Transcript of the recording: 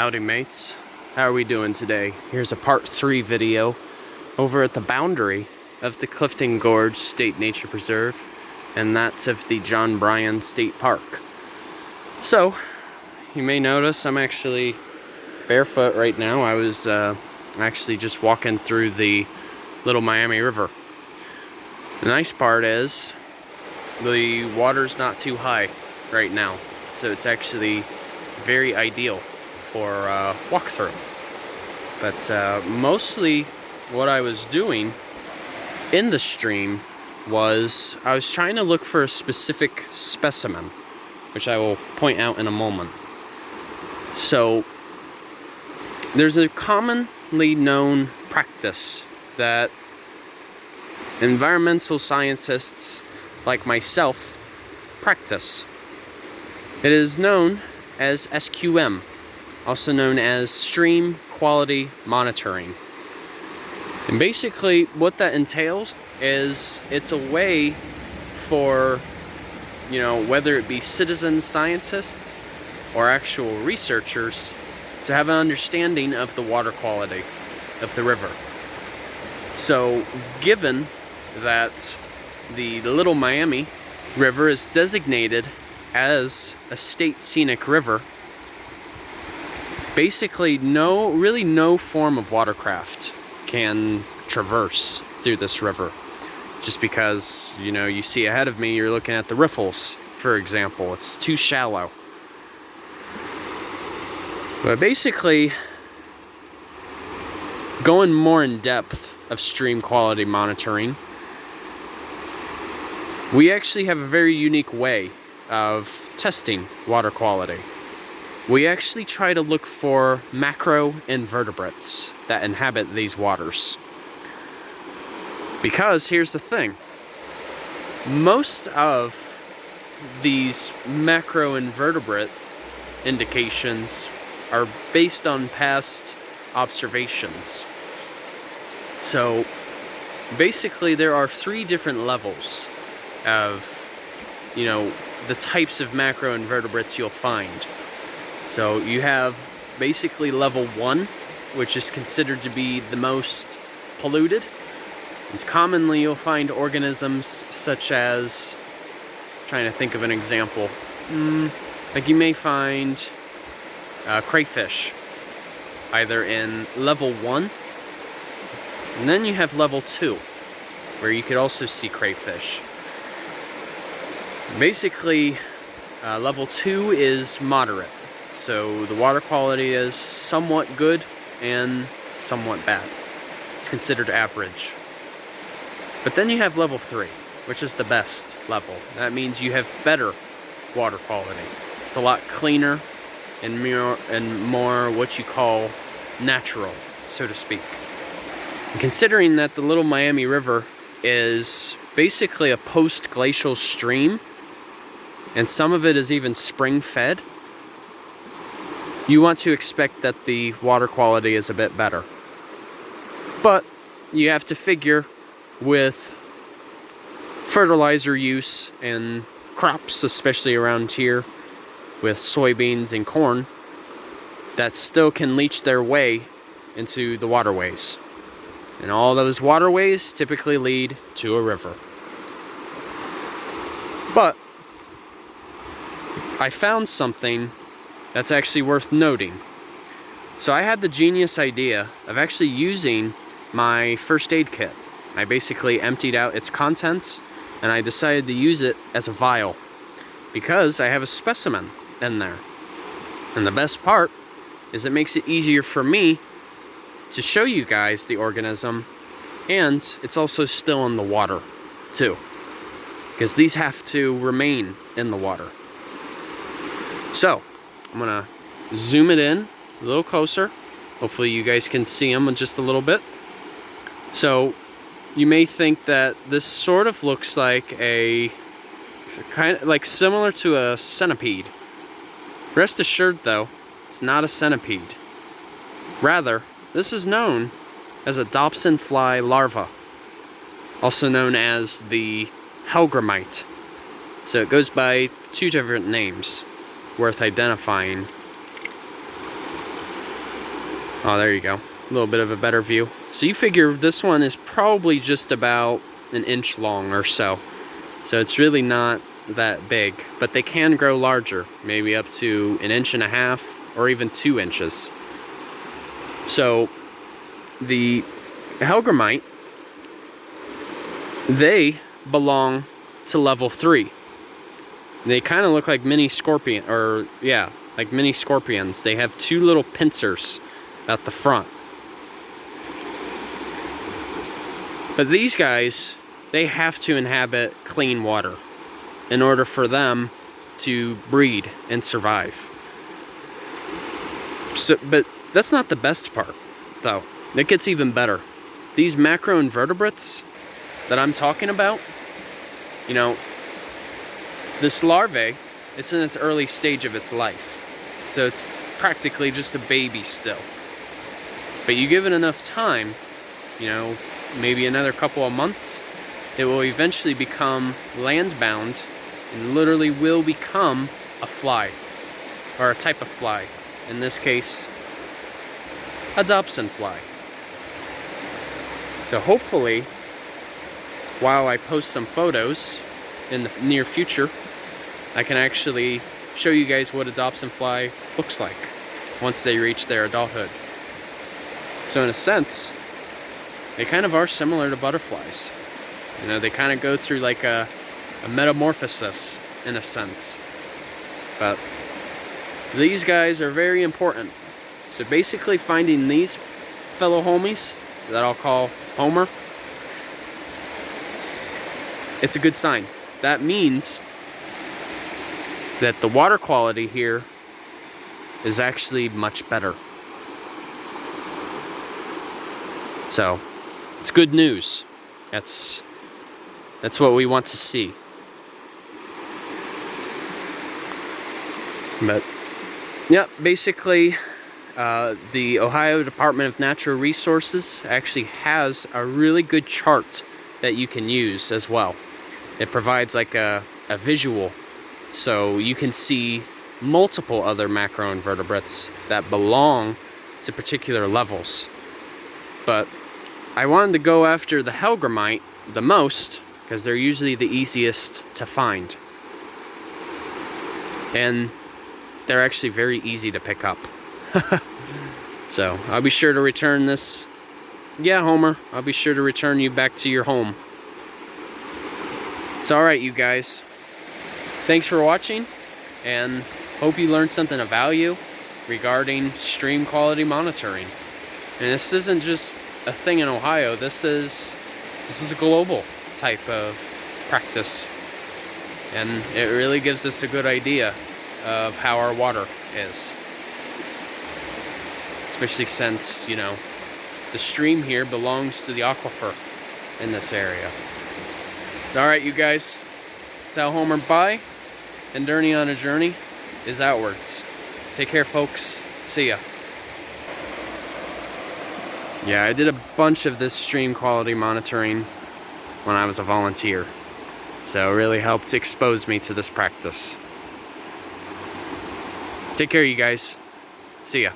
Howdy mates, how are we doing today? Here's a part 3 video over at the boundary of the Clifton Gorge State Nature Preserve, and that's of the John Bryan State Park. So, you may notice I'm actually barefoot right now. I was actually just walking through the Little Miami River. The nice part is the water's not too high right now, so it's actually very ideal for walkthrough. But mostly what I was doing in the stream was I was trying to look for a specific specimen, which I will point out in a moment. So there's a commonly known practice that environmental scientists like myself practice. It is known as SQM, also known as Stream Quality Monitoring. And basically what that entails is it's a way for, whether it be citizen scientists or actual researchers to have an understanding of the water quality of the river. So given that the Little Miami River is designated as a state scenic river, basically no form of watercraft can traverse through this river. Just because, you see ahead of me, you're looking at the riffles, for example. It's too shallow. But basically, going more in depth of stream quality monitoring, we actually have a very unique way of testing water quality. We actually try to look for macro-invertebrates that inhabit these waters. Because here's the thing, most of these macro-invertebrate indications are based on past observations. So basically there are 3 different levels of, the types of macroinvertebrates you'll find. So you have basically level 1, which is considered to be the most polluted. And commonly you'll find organisms such as, trying to think of an example, like you may find crayfish, either in level 1, and then you have level 2, where you could also see crayfish. Basically, level 2 is moderate, so the water quality is somewhat good and somewhat bad. It's considered average. But then you have level 3, which is the best level. That means you have better water quality. It's a lot cleaner and more what you call natural, so to speak. And considering that the Little Miami River is basically a post-glacial stream, and some of it is even spring-fed, you want to expect that the water quality is a bit better. But you have to figure with fertilizer use and crops, especially around here with soybeans and corn, that still can leach their way into the waterways. And all those waterways typically lead to a river. But I found something that's actually worth noting. So I had the genius idea of actually using my first aid kit. I basically emptied out its contents and I decided to use it as a vial because I have a specimen in there. And the best part is it makes it easier for me to show you guys the organism, and it's also still in the water too, because these have to remain in the water. So I'm gonna zoom it in a little closer. Hopefully you guys can see them just a little bit. So you may think that this sort of looks like similar to a centipede. Rest assured though, it's not a centipede. Rather, this is known as a Dobsonfly Larva, also known as the Hellgrammite. So it goes by 2 different names worth identifying. Oh, there you go. A little bit of a better view. So you figure this one is probably just about an inch long or so. So it's really not that big, but they can grow larger, maybe up to 1.5 inches or even 2 inches. So the Hellgrammite, they belong to level 3. They kind of look like mini scorpion, or yeah, like mini scorpions. They have 2 little pincers at the front. But these guys, they have to inhabit clean water in order for them to breed and survive. So, but that's not the best part, though. It gets even better. These macroinvertebrates that I'm talking about, you know, this larvae, it's in its early stage of its life. So it's practically just a baby still. But you give it enough time, you know, maybe another couple of months, it will eventually become land-bound and literally will become a fly, or a type of fly. In this case, a Dobsonfly. So hopefully, while I post some photos in the near future, I can actually show you guys what a Dobsonfly looks like once they reach their adulthood. So in a sense, they kind of are similar to butterflies. You know, they kind of go through like a metamorphosis in a sense. But these guys are very important. So basically finding these fellow homies that I'll call Homer, it's a good sign. That means that the water quality here is actually much better. So it's good news. That's what we want to see. But yeah, basically the Ohio Department of Natural Resources actually has a really good chart that you can use as well. It provides like a visual, so you can see multiple other macroinvertebrates that belong to particular levels. But I wanted to go after the Hellgrammite the most because they're usually the easiest to find. And they're actually very easy to pick up. So I'll be sure to return this. Yeah, Homer, I'll be sure to return you back to your home. It's alright, you guys. Thanks for watching, and hope you learned something of value regarding stream quality monitoring. And this isn't just a thing in Ohio, this is a global type of practice. And it really gives us a good idea of how our water is. Especially since, you know, the stream here belongs to the aquifer in this area. Alright, you guys, tell Homer bye, and Journey on a Journey is outwards. Take care, folks. See ya. Yeah, I did a bunch of this stream quality monitoring when I was a volunteer. So it really helped expose me to this practice. Take care, you guys. See ya.